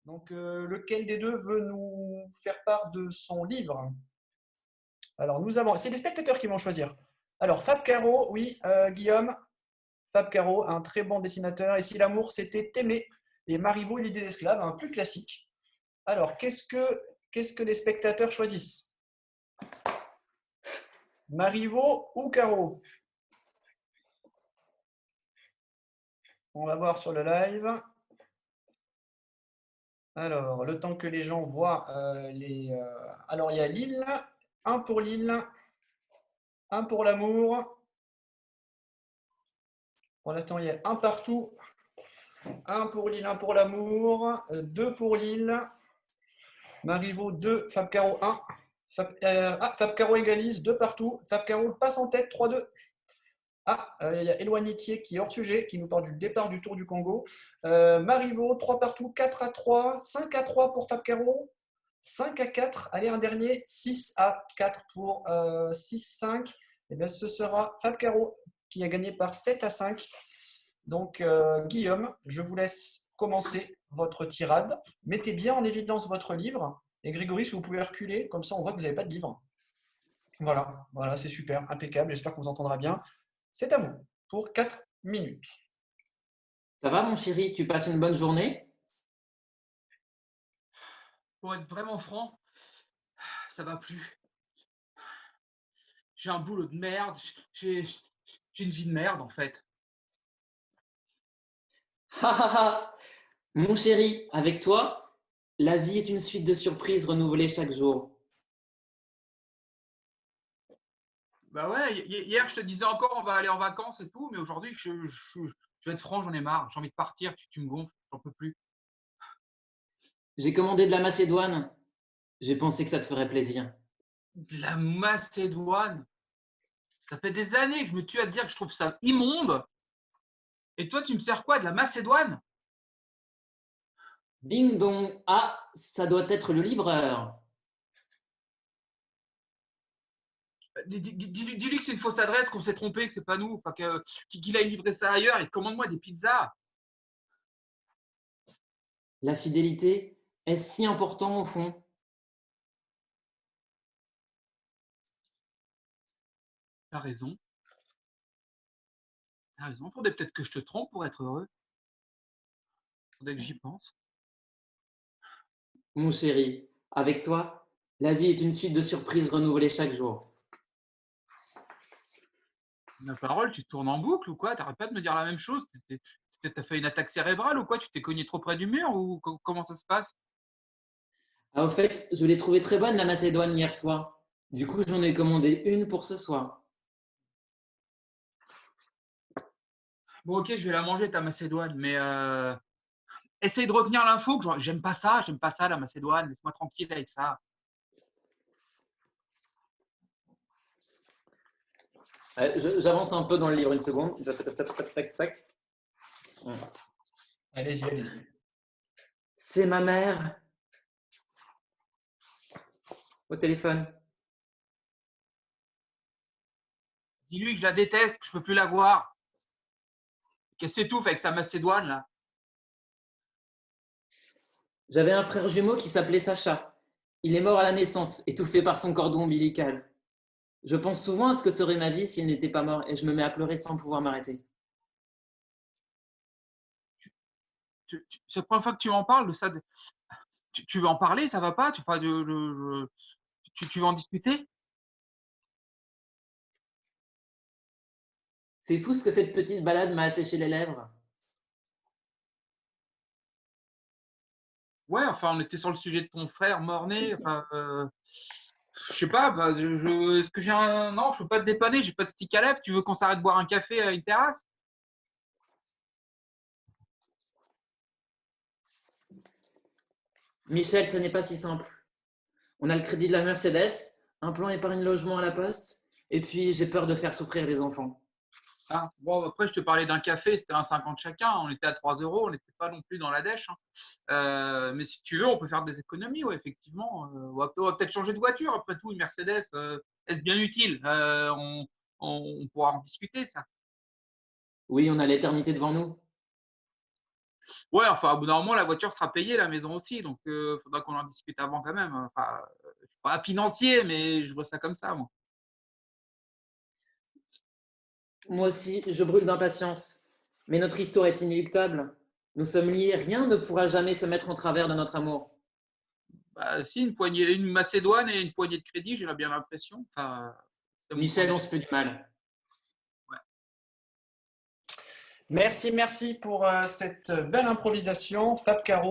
Donc, lequel des deux veut nous faire part de son livre? Alors, c'est les spectateurs qui vont choisir. Alors, Fab Caro, oui, Guillaume, Fab Caro, un très bon dessinateur. Et si l'amour, c'était Aimé. Et Marivaux, l'île des esclaves, un plus classique. Alors, qu'est-ce que les spectateurs choisissent? Marivaux ou Caro? On va voir sur le live. Alors, le temps que les gens voient Alors, il y a Lille, un pour Lille, un pour l'amour. Pour l'instant, il y a un partout. Un pour Lille, un pour l'amour. Deux pour Lille. Marivaux 2, Fab Caro 1. Fab Caro égalise, 2 partout. Fab Caro passe en tête, 3-2. Il y a Éloignitier qui est hors sujet, qui nous parle du départ du Tour du Congo. Marivaux, 3 partout, 4-3, 5-3 pour Fab Caro, 5-4. Allez, un dernier, 6-4 pour 6-5. Et bien, ce sera Fab Caro qui a gagné par 7-5. Donc, Guillaume, je vous laisse commencer votre tirade. Mettez bien en évidence votre livre. Et Grégory, si vous pouvez reculer, comme ça on voit que vous n'avez pas de livre. Voilà, c'est super, impeccable. J'espère qu'on vous entendra bien. C'est à vous pour 4 minutes. Ça va, mon chéri? Tu passes une bonne journée? Pour être vraiment franc, ça va plus. J'ai un boulot de merde, j'ai une vie de merde en fait. Ha ha ha! Mon chéri, avec toi, la vie est une suite de surprises renouvelées chaque jour. Bah ouais, hier je te disais encore on va aller en vacances et tout, mais aujourd'hui je vais être franc, j'en ai marre, j'ai envie de partir, tu me gonfles, j'en peux plus. J'ai commandé de la Macédoine. J'ai pensé que ça te ferait plaisir. De la Macédoine, ça fait des années que je me tue à te dire que je trouve ça immonde, et toi tu me sers quoi, de la Macédoine? Ding dong! Ah, ça doit être le livreur. Dis-lui que c'est une fausse adresse, qu'on s'est trompé, que c'est pas nous, enfin qu'il aille livrer ça ailleurs et commande-moi des pizzas. La fidélité, est-ce si important au fond? T'as raison. T'as raison, faudrait peut-être que je te trompe pour être heureux. Faudrait que j'y pense. Mon chéri, avec toi, la vie est une suite de surprises renouvelées chaque jour. Ma parole, tu tournes en boucle ou quoi? T'arrêtes pas de me dire la même chose? T'as fait une attaque cérébrale ou quoi? Tu t'es cogné trop près du mur ou comment ça se passe? Ah, au fait, je l'ai trouvée très bonne la Macédoine hier soir. Du coup, j'en ai commandé une pour ce soir. Bon, ok, je vais la manger ta Macédoine, mais essaye de retenir l'info que j'aime pas ça, la Macédoine. Laisse-moi tranquille avec ça. J'avance un peu dans le livre, une seconde. Tac, tac, tac, tac, tac. Allez-y, allez-y. C'est ma mère. Au téléphone. Dis-lui que je la déteste, que je peux plus la voir. Qu'elle s'étouffe avec sa Macédoine là. J'avais un frère jumeau qui s'appelait Sacha. Il est mort à la naissance, étouffé par son cordon ombilical. Je pense souvent à ce que serait ma vie s'il n'était pas mort et je me mets à pleurer sans pouvoir m'arrêter. C'est la première fois que tu m'en parles de ça. Tu veux en parler, ça va pas? Tu veux en discuter? C'est fou ce que cette petite balade m'a asséché les lèvres. Ouais, enfin, on était sur le sujet de ton frère mort-né. Enfin, je sais pas, bah, est-ce que j'ai un. Non, je peux pas te dépanner, j'ai pas de stick à lèvres. Tu veux qu'on s'arrête boire un café à une terrasse? Michel, ce n'est pas si simple. On a le crédit de la Mercedes, un plan épargne logement à la poste, et puis j'ai peur de faire souffrir les enfants. Ah, bon, après, je te parlais d'un café, c'était un 50 chacun. On était à 3 euros, on n'était pas non plus dans la dèche, hein. Mais si tu veux, on peut faire des économies, ouais, effectivement. On va peut-être changer de voiture, après tout, une Mercedes, est-ce bien utile? On pourra en discuter, ça. Oui, on a l'éternité devant nous. Ouais, enfin, au bout d'un moment, la voiture sera payée, la maison aussi. Donc, il faudra qu'on en discute avant quand même. Enfin, je suis pas financier, mais je vois ça comme ça, moi. Moi aussi, je brûle d'impatience. Mais notre histoire est inéluctable. Nous sommes liés, rien ne pourra jamais se mettre en travers de notre amour. Bah, si, une Macédoine et une poignée de crédit, j'ai bien l'impression. Enfin, c'est mon point Michel, de on vue. se fait du mal. Ouais. Merci pour cette belle improvisation. Fab Caro.